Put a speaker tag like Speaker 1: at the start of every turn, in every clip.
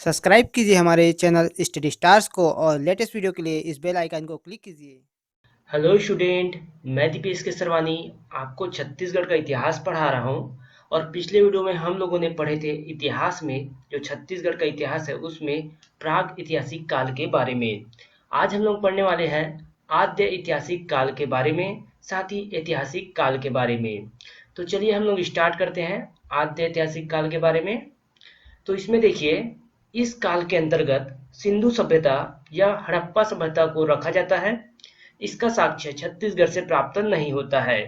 Speaker 1: Subscribe कीजिए हमारे channel study stars को और लेटेस्ट वीडियो के लिए इस बेल आइकन को क्लिक कीजिए।
Speaker 2: हेलो स्टूडेंट, मैं दीपेश केसरवानी आपको छत्तीसगढ़ का इतिहास पढ़ा रहा हूँ। और पिछले वीडियो में हम लोगों ने पढ़े थे इतिहास में, जो छत्तीसगढ़ का इतिहास है उसमें प्राग ऐतिहासिक काल के बारे में। आज हम लोग पढ़ने वाले हैं आद्य ऐतिहासिक काल के बारे में, साथ ही ऐतिहासिक काल के बारे में। तो चलिए हम लोग स्टार्ट करते हैं आद्य ऐतिहासिक काल के बारे में। तो इसमें देखिए, इस काल के अंतर्गत सिंधु सभ्यता या हड़प्पा सभ्यता को रखा जाता है। इसका साक्ष्य छत्तीसगढ़ से प्राप्त नहीं होता है।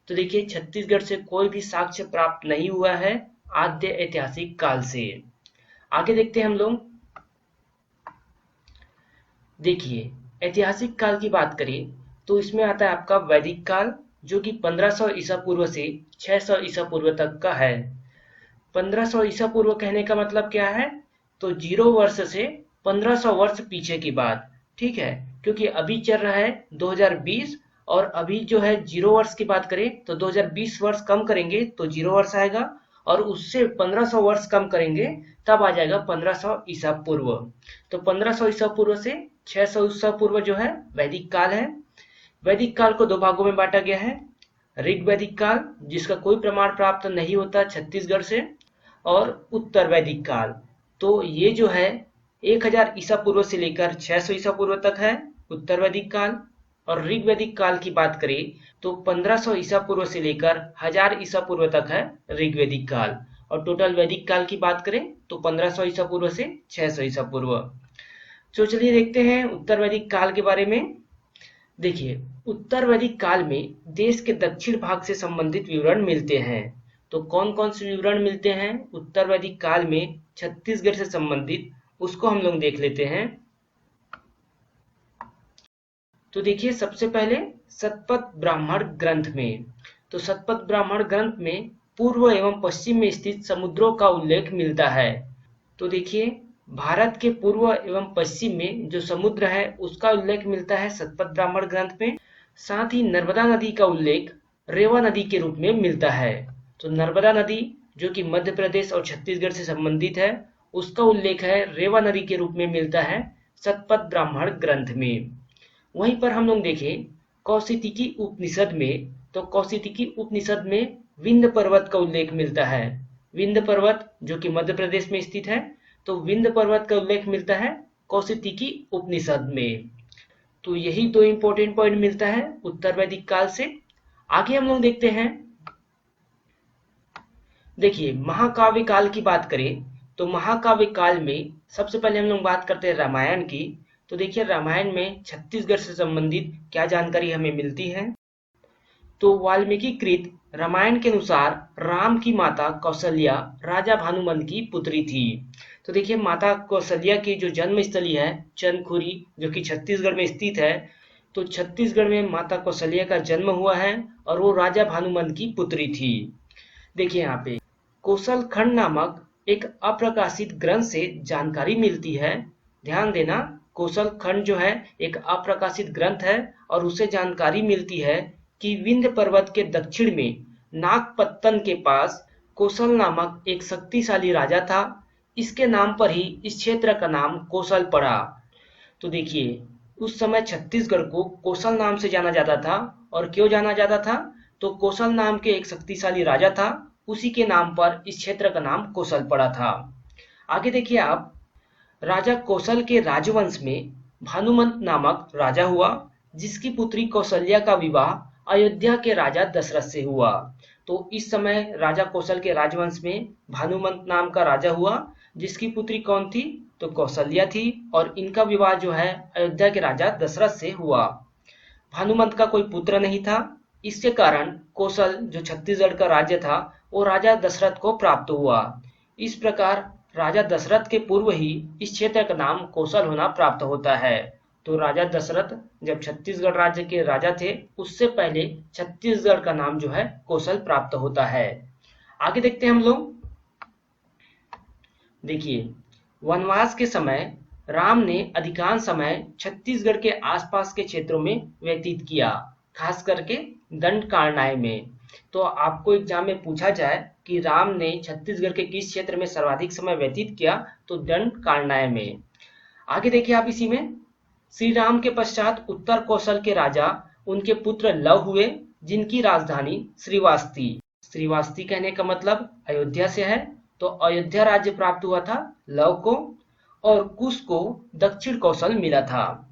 Speaker 2: तो देखिए, छत्तीसगढ़ से कोई भी साक्ष्य प्राप्त नहीं हुआ है आद्य ऐतिहासिक काल से। आगे देखते हैं हम लोग। देखिए, ऐतिहासिक काल की बात करें तो इसमें आता है आपका वैदिक काल, जो कि 1500 ईसा पूर्व से 600 ईसा पूर्व तक का है। 1500 ईसा पूर्व कहने का मतलब क्या है? तो 0 वर्ष से 1500 वर्ष पीछे की बात। ठीक है, क्योंकि अभी चल रहा है 2020, और अभी जो है 0 वर्ष की बात करें तो 2020 वर्ष कम करेंगे तो 0 वर्ष आएगा, और उससे 1500 वर्ष कम करेंगे तब आ जाएगा 1500 ईसा पूर्व। तो 1500 ईसा पूर्व से 600 ईसा पूर्व जो है वैदिक काल है। वैदिक काल को दो भागों में बांटा गया है। ऋग वैदिक काल, जिसका कोई प्रमाण प्राप्त नहीं होता छत्तीसगढ़ से, और उत्तर वैदिक काल। तो ये जो है 1000 ईसा पूर्व से लेकर 600 ईसा पूर्व तक है उत्तर वैदिक काल। और ऋग वैदिक काल की बात करें तो 1500 ईसा पूर्व से लेकर 1000 ईसा पूर्व तक है ऋग वैदिक काल। और टोटल वैदिक काल की बात करें तो 1500 ईसा पूर्व से 600 ईसा पूर्व। तो चलिए देखते हैं उत्तर वैदिक काल के बारे में। देखिए, उत्तर वैदिक काल में देश के दक्षिण भाग से संबंधित विवरण मिलते हैं। तो कौन कौन से विवरण मिलते हैं उत्तर वैदिक काल में छत्तीसगढ़ से संबंधित, उसको हम लोग देख लेते हैं। तो देखिए, सबसे पहले शतपथ ब्राह्मण ग्रंथ में। तो शतपथ ब्राह्मण ग्रंथ में पूर्व एवं पश्चिम में स्थित समुद्रों का उल्लेख मिलता है। तो देखिए, भारत के पूर्व एवं पश्चिम में जो समुद्र है उसका उल्लेख मिलता है शतपथ ब्राह्मण ग्रंथ में। साथ ही नर्मदा नदी का उल्लेख रेवा नदी के रूप में मिलता है। तो नर्मदा नदी, जो कि मध्य प्रदेश और छत्तीसगढ़ से संबंधित है, उसका उल्लेख है रेवा नदी के रूप में मिलता है शतपथ ब्राह्मण ग्रंथ में। वहीं पर हम लोग देखें कौशिकी उपनिषद में, तो कौशिकी उपनिषद में विंध्य पर्वत का उल्लेख मिलता है। विंध्य पर्वत जो कि मध्य प्रदेश में स्थित है, तो विंध्य पर्वत का उल्लेख मिलता है कौशिकी उपनिषद में। तो यही दो इंपॉर्टेंट पॉइंट मिलता है उत्तर वैदिक काल से। आगे हम लोग देखते हैं। देखिए, महाकाव्य काल की बात करें तो महाकाव्य काल में सबसे पहले हम लोग बात करते हैं रामायण की। तो देखिए, रामायण में छत्तीसगढ़ से संबंधित क्या जानकारी हमें मिलती है। तो वाल्मीकि कृत रामायण के अनुसार राम की माता कौशल्या राजा भानुमंत की पुत्री थी। तो देखिए, माता कौशल्या की जो जन्म स्थली है चंदखुरी, जो कि छत्तीसगढ़ में स्थित है। तो छत्तीसगढ़ में माता कौशल्या का जन्म हुआ है और वो राजा भानुमंत की पुत्री थी। देखिए, यहाँ पे कौशल खंड नामक एक अप्रकाशित ग्रंथ से जानकारी मिलती है। ध्यान देना, कौशल खंड जो है एक अप्रकाशित ग्रंथ है, और उससे जानकारी मिलती है कि विंध्य पर्वत के दक्षिण में नागपत्तन के पास कौशल नामक एक शक्तिशाली राजा था। इसके नाम पर ही इस क्षेत्र का नाम कौशल पड़ा। तो देखिए, उस समय छत्तीसगढ़ को कौशल नाम से जाना जाता था। और क्यों जाना जाता था? तो कौशल नाम के एक शक्तिशाली राजा था, उसी के नाम पर इस क्षेत्र का नाम कौशल पड़ा था। आगे देखिए आप, राजा कौशल के राजवंश में भानुमंत नामक राजा हुआ, जिसकी पुत्री कौशल्या का विवाह अयोध्या के राजा दशरथ से हुआ। तो इस समय राजा कौशल के राजवंश में भानुमंत नाम का राजा हुआ, जिसकी पुत्री कौन थी? तो कौशल्या थी, और इनका विवाह जो है अयोध्या के राजा दशरथ से हुआ। भानुमंत का कोई पुत्र नहीं था। इसके कारण कौशल, जो छत्तीसगढ़ का राज्य था, वो राजा दशरथ को प्राप्त हुआ। इस प्रकार राजा दशरथ के पूर्व ही इस क्षेत्र का नाम कौशल होना प्राप्त होता है। तो राजा दशरथ जब छत्तीसगढ़ राज्य के राजा थे, उससे पहले छत्तीसगढ़ का नाम जो है कौशल प्राप्त होता है। आगे देखते हैं हम लोग। देखिए, वनवास के समय राम ने अधिकांश समय छत्तीसगढ़ के आसपास के क्षेत्रों में व्यतीत किया, खास करके दंडकारण्य में। तो आपको एग्जाम में पूछा जाए कि राम ने छत्तीसगढ़ के किस क्षेत्र में सर्वाधिक समय व्यतीत किया, तो दंडकारण्य में। आगे देखिए आप इसी में, श्री राम के पश्चात उत्तर कौशल के राजा उनके पुत्र लव हुए, जिनकी राजधानी श्रीवास्ती, श्रीवास्ती कहने का मतलब अयोध्या से है, तो अयोध्या राज्य प्राप्त हुआ था लव को, और कुश को दक्षिण कौशल मिला था।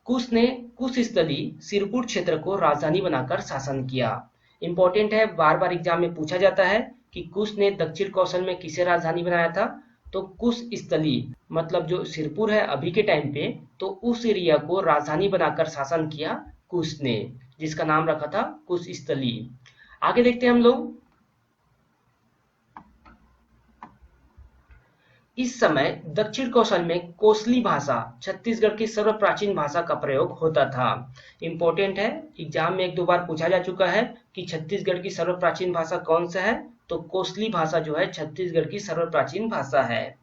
Speaker 2: कुश ने कुश स्थली सिरपुर क्षेत्र को राजधानी बनाकर शासन किया। इंपॉर्टेंट है, बार बार एग्जाम में पूछा जाता है कि कुश ने दक्षिण कौशल में किसे राजधानी बनाया था, तो कुश स्थली मतलब जो सिरपुर है अभी के टाइम पे, तो उस एरिया को राजधानी बनाकर शासन किया कुश ने, जिसका नाम रखा था कुश स्थली। आगे देखते हैं हम लोग, इस समय दक्षिण कौशल में कोसली भाषा छत्तीसगढ़ की सर्वप्राचीन भाषा का प्रयोग होता था। इंपॉर्टेंट है, एग्जाम में एक दो बार पूछा जा चुका है कि छत्तीसगढ़ की सर्वप्राचीन भाषा कौन सा है, तो कोसली भाषा जो है छत्तीसगढ़ की सर्वप्राचीन भाषा है।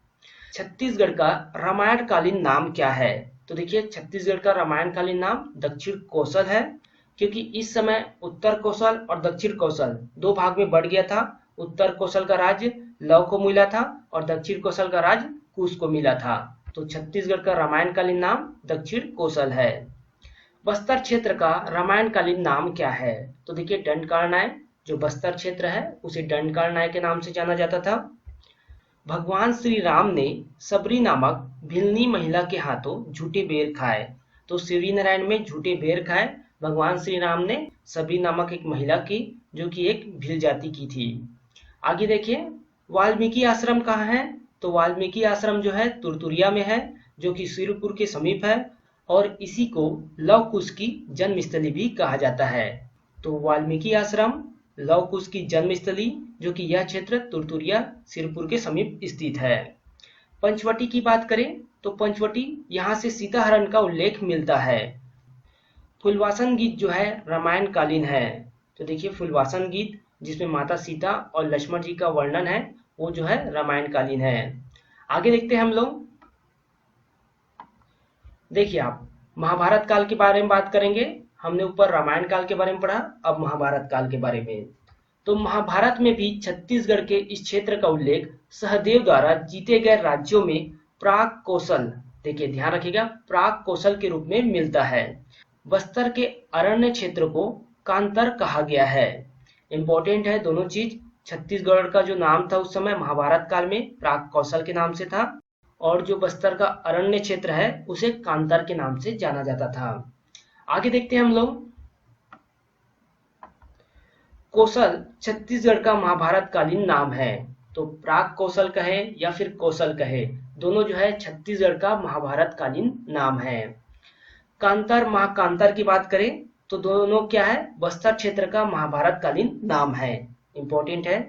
Speaker 2: छत्तीसगढ़ का रामायणकालीन नाम क्या है, तो देखिए छत्तीसगढ़ का रामायणकालीन नाम दक्षिण कौशल है, क्योंकि इस समय उत्तर कौशल और दक्षिण कौशल दो भाग में बढ़ गया था। उत्तर कौशल का राज्य लव को मिला था और दक्षिण कौशल का राज्य कुश को मिला था, तो छत्तीसगढ़ का रामायणकालीन नाम दक्षिण कौशल है। बस्तर क्षेत्र का रामायणकालीन नाम क्या है, तो देखिए दंडकारण्य, जो बस्तर क्षेत्र है उसे दंडकारण्य के नाम से जाना जाता था। भगवान श्री राम ने सबरी नामक भिलनी महिला के हाथों झूठे बेर खाए, तो शिवरी नारायण में झूठे बेर खाए भगवान श्री राम ने सबरी नामक एक महिला की, जो कि एक भील जाति की थी। आगे देखिए, वाल्मीकि आश्रम कहाँ है, तो वाल्मीकि आश्रम जो है तुरतुरिया में है, जो कि सिरपुर के समीप है, और इसी को लव कुश की जन्मस्थली भी कहा जाता है। तो वाल्मीकि आश्रम लव कुश की जन्मस्थली, जो कि यह क्षेत्र तुरतुरिया सिरपुर के समीप स्थित है। पंचवटी की बात करें तो पंचवटी यहाँ से सीताहरण का उल्लेख मिलता है। फुलवासन गीत जो है रामायणकालीन है, तो देखिए फुलवासन गीत जिसमें माता सीता और लक्ष्मण जी का वर्णन है, वो जो है रामायणकालीन है। आगे देखते हैं हम लोग, देखिए आप महाभारत काल के बारे में बात करेंगे। हमने ऊपर रामायण काल के बारे में पढ़ा, अब महाभारत काल के बारे में। तो महाभारत में भी छत्तीसगढ़ के इस क्षेत्र का उल्लेख सहदेव द्वारा जीते गए राज्यों में प्राग कौशल, देखिए ध्यान रखिएगा, प्राग कौशल के रूप में मिलता है। बस्तर के अरण्य क्षेत्र को कांतर कहा गया है। इंपॉर्टेंट है दोनों चीज, छत्तीसगढ़ का जो नाम था उस समय महाभारत काल में प्राग कौशल के नाम से था, और जो बस्तर का अरण्य क्षेत्र है उसे कांतर के नाम से जाना जाता था। आगे देखते हैं हम लोग, कौशल छत्तीसगढ़ का महाभारत कालीन नाम है, तो प्राग कौशल कहे या फिर कौशल कहे, दोनों जो है छत्तीसगढ़ का महाभारत कालीन नाम है। कांतर महाकांतर की बात करें तो दोनों क्या है, बस्तर क्षेत्र का महाभारत कालीन नाम है। इंपॉर्टेंट है।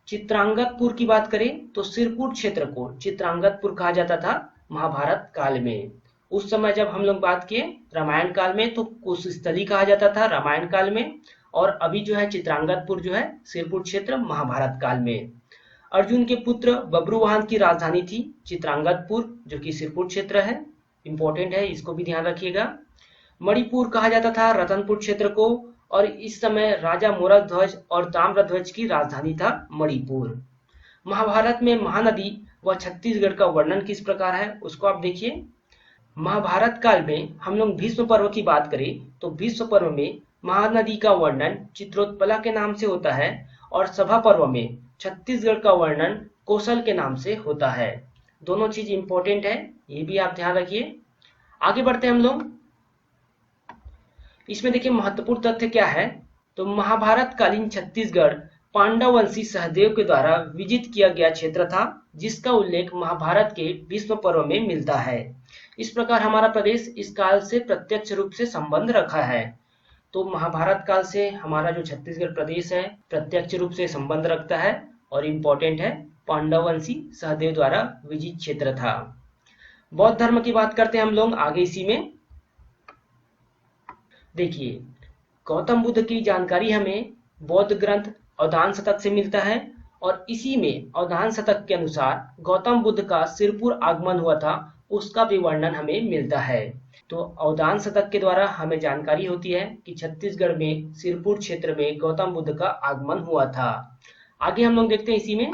Speaker 2: चित्रांगतपुर की बात करें तो सिरपुर क्षेत्र को चित्रांगतपुर कहा जाता था महाभारत काल में। उस समय जब हम लोग बात किए रामायण काल में तो कुशस्थली कहा जाता था रामायण काल में, और अभी जो है चित्रांगतपुर जो है सिरपुर क्षेत्र महाभारत काल में। अर्जुन के पुत्र बब्रुवाहन की राजधानी थी चित्रांगतपुर, जो कि सिरपुर क्षेत्र है। इंपॉर्टेंट है, इसको भी ध्यान रखिएगा। मणिपुर कहा जाता था रतनपुर क्षेत्र को, और इस समय राजा मोरध्वज और ताम्रध्वज की राजधानी था मणिपुर। महाभारत में महानदी व छत्तीसगढ़ का वर्णन किस प्रकार है उसको आप देखिए। महाभारत काल में हम लोग भीष्म पर्व की बात करें तो भीष्म पर्व में महानदी का वर्णन चित्रोत्पला के नाम से होता है, और सभा पर्व में छत्तीसगढ़ का वर्णन कौशल के नाम से होता है। दोनों चीज इंपॉर्टेंट है, ये भी आप ध्यान रखिए। आगे बढ़ते हैं हम लोग, इसमें देखिए महत्वपूर्ण तथ्य क्या है, तो महाभारत कालीन छत्तीसगढ़ पांडव वंशी सहदेव के द्वारा विजित किया गया क्षेत्र था, जिसका उल्लेख महाभारत के भीष्म पर्व में मिलता है। इस प्रकार हमारा प्रदेश इस काल से प्रत्यक्ष रूप से संबंध रखा है। तो महाभारत काल से हमारा जो छत्तीसगढ़ प्रदेश है प्रत्यक्ष रूप से संबंध रखता है, और इम्पोर्टेंट है पांडव वंशी सहदेव द्वारा विजित क्षेत्र था। बौद्ध धर्म की बात करते हैं हम लोग आगे इसी में। देखिए गौतम बुद्ध की जानकारी हमें बौद्ध ग्रंथ अवधान शतक से मिलता है, और इसी में अवधान शतक के अनुसार गौतम बुद्ध का सिरपुर आगमन हुआ था उसका भी वर्णन हमें मिलता है। तो अवदान शतक के द्वारा हमें जानकारी होती है कि छत्तीसगढ़ में सिरपुर क्षेत्र में गौतम बुद्ध का आगमन हुआ था। आगे हम लोग देखते हैं इसी में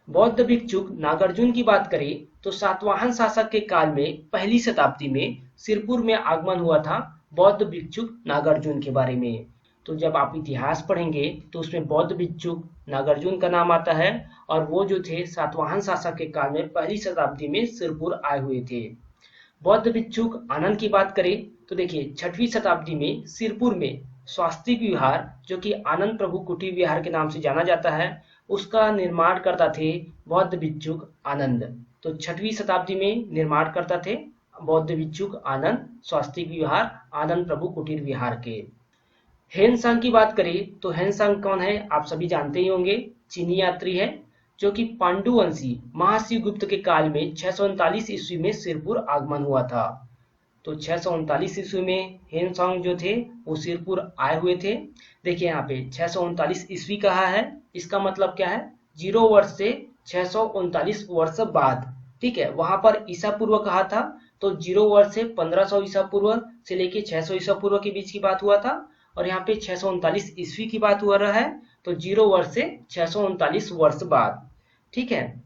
Speaker 2: बौद्ध भिक्षुक नागार्जुन की बात करें तो सातवाहन शासक के काल में पहली शताब्दी में सिरपुर में आगमन हुआ था बौद्ध भिक्षुक नागार्जुन के बारे में। तो जब आप इतिहास पढ़ेंगे तो उसमें बौद्ध भिक्षुक नागार्जुन का नाम आता है और वो जो थे सातवाहन शासक के काल में पहली शताब्दी में सिरपुर आए हुए थे। बौद्ध भिक्षुक आनंद की बात करें तो देखिए 6वीं शताब्दी में सिरपुर में स्वास्तिक विहार जो कि आनंद प्रभु कुटीर विहार के नाम से जाना जाता है उसका निर्माण करता थे बौद्ध भिक्षुक आनंद। तो 6वीं शताब्दी में निर्माण करता थे बौद्ध भिक्षुक आनंद स्वास्तिक विहार आनंद प्रभु कुटीर विहार के। हेनसांग की बात करें तो हेनसांग कौन है आप सभी जानते ही होंगे, चीनी यात्री है जो कि पांडुवंशी महाशिव गुप्त के काल में 639 ईस्वी में सिरपुर आगमन हुआ था। तो 639 ईस्वी में हेनसांग जो थे वो सिरपुर आए हुए थे। देखिए यहाँ पे 639 ईस्वी कहा है, इसका मतलब क्या है 0 वर्ष से 639 वर्ष बाद, ठीक है। वहां पर ईसा पूर्व कहा था तो 0 वर्ष से 1500 ईसा पूर्व से लेके 600 ईसा पूर्व के बीच की बात हुआ था और यहाँ पे 639 ईस्वी की बात हुआ रहा है तो 0 वर्ष से 639 वर्ष बाद, ठीक है।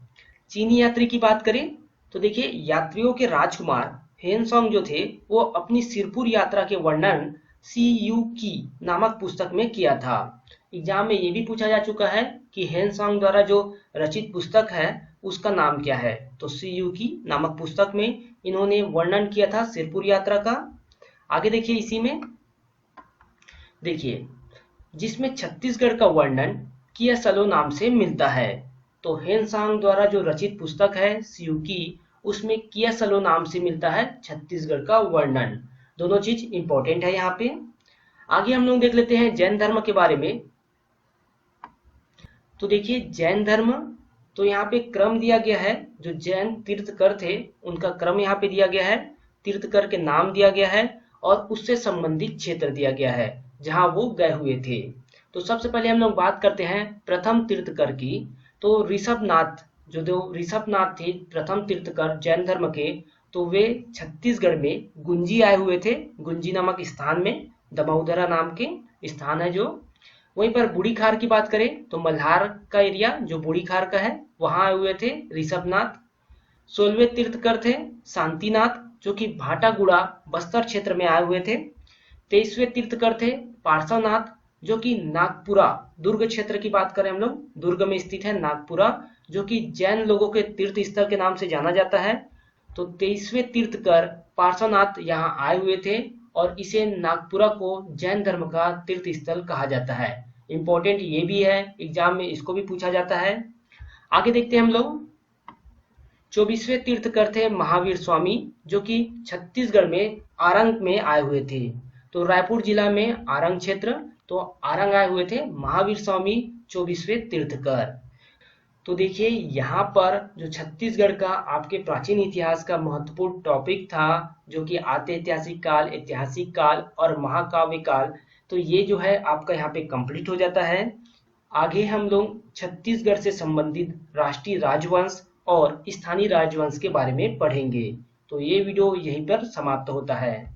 Speaker 2: चीनी यात्री की बात करें तो देखिए यात्रियों के राजकुमार हेनसांग जो थे वो अपनी सिरपुर यात्रा के वर्णन सी यू की नामक पुस्तक में किया था। एग्जाम में ये भी पूछा जा चुका है कि हेनसांग द्वारा जो रचित पुस्तक है उसका नाम क्या है, तो सी यू की नामक पुस्तक में इन्होंने वर्णन किया था सिरपुर यात्रा का। आगे देखिए इसी में देखिए जिसमें छत्तीसगढ़ का वर्णन किया सलो नाम से मिलता है। तो हेनसांग द्वारा जो रचित पुस्तक है सीयू की उसमें किया सलो नाम से मिलता है छत्तीसगढ़ का वर्णन। दोनों चीज इंपॉर्टेंट है यहाँ पे। आगे हम लोग देख लेते हैं जैन धर्म के बारे में। तो देखिए जैन धर्म तो यहाँ पे क्रम दिया गया है, जो जैन तीर्थकर थे उनका क्रम यहाँ पे दिया गया है, तीर्थकर के नाम दिया गया है और उससे संबंधित क्षेत्र दिया गया है जहां वो गए हुए थे। तो सबसे पहले हम लोग बात करते हैं प्रथम तीर्थकर की। तो ऋषभनाथ जो ऋषभनाथ थे प्रथम तीर्थकर जैन धर्म के, तो वे छत्तीसगढ़ में गुंजी आए हुए थे। गुंजी नामक स्थान में दमोदरा नाम के स्थान है जो। वहीं पर बूढ़ी खार की बात करें तो मल्हार का एरिया जो बूढ़ी खार का है वहां आए हुए थे ऋषभनाथ। 16वें तीर्थकर थे शांतिनाथ जो कि भाटागुड़ा बस्तर क्षेत्र में आए हुए थे। 23वें तीर्थकर थे पार्श्वनाथ जो कि नागपुरा दुर्ग क्षेत्र की बात करें हम लोग, दुर्ग में स्थित है नागपुरा जो कि जैन लोगों के तीर्थ स्थल के नाम से जाना जाता है। तो 23वें तीर्थकर पार्श्वनाथ यहाँ आए हुए थे और इसे नागपुरा को जैन धर्म का तीर्थ स्थल कहा जाता है। इंपॉर्टेंट ये भी है, एग्जाम में इसको भी पूछा जाता है। आगे देखते हैं हम लोग 24वें तीर्थकर थे महावीर स्वामी जो कि छत्तीसगढ़ में आरंग में आए हुए थे। तो रायपुर जिला में आरंग क्षेत्र, तो आरंग आए हुए थे महावीर स्वामी 24वें तीर्थकर। तो देखिए यहाँ पर जो छत्तीसगढ़ का आपके प्राचीन इतिहास का महत्वपूर्ण टॉपिक था जो कि आद्य ऐतिहासिक काल और महाकाव्य काल, तो ये जो है आपका यहाँ पे कंप्लीट हो जाता है। आगे हम लोग छत्तीसगढ़ से संबंधित राष्ट्रीय राजवंश और स्थानीय राजवंश के बारे में पढ़ेंगे। तो ये वीडियो यहीं पर समाप्त होता है।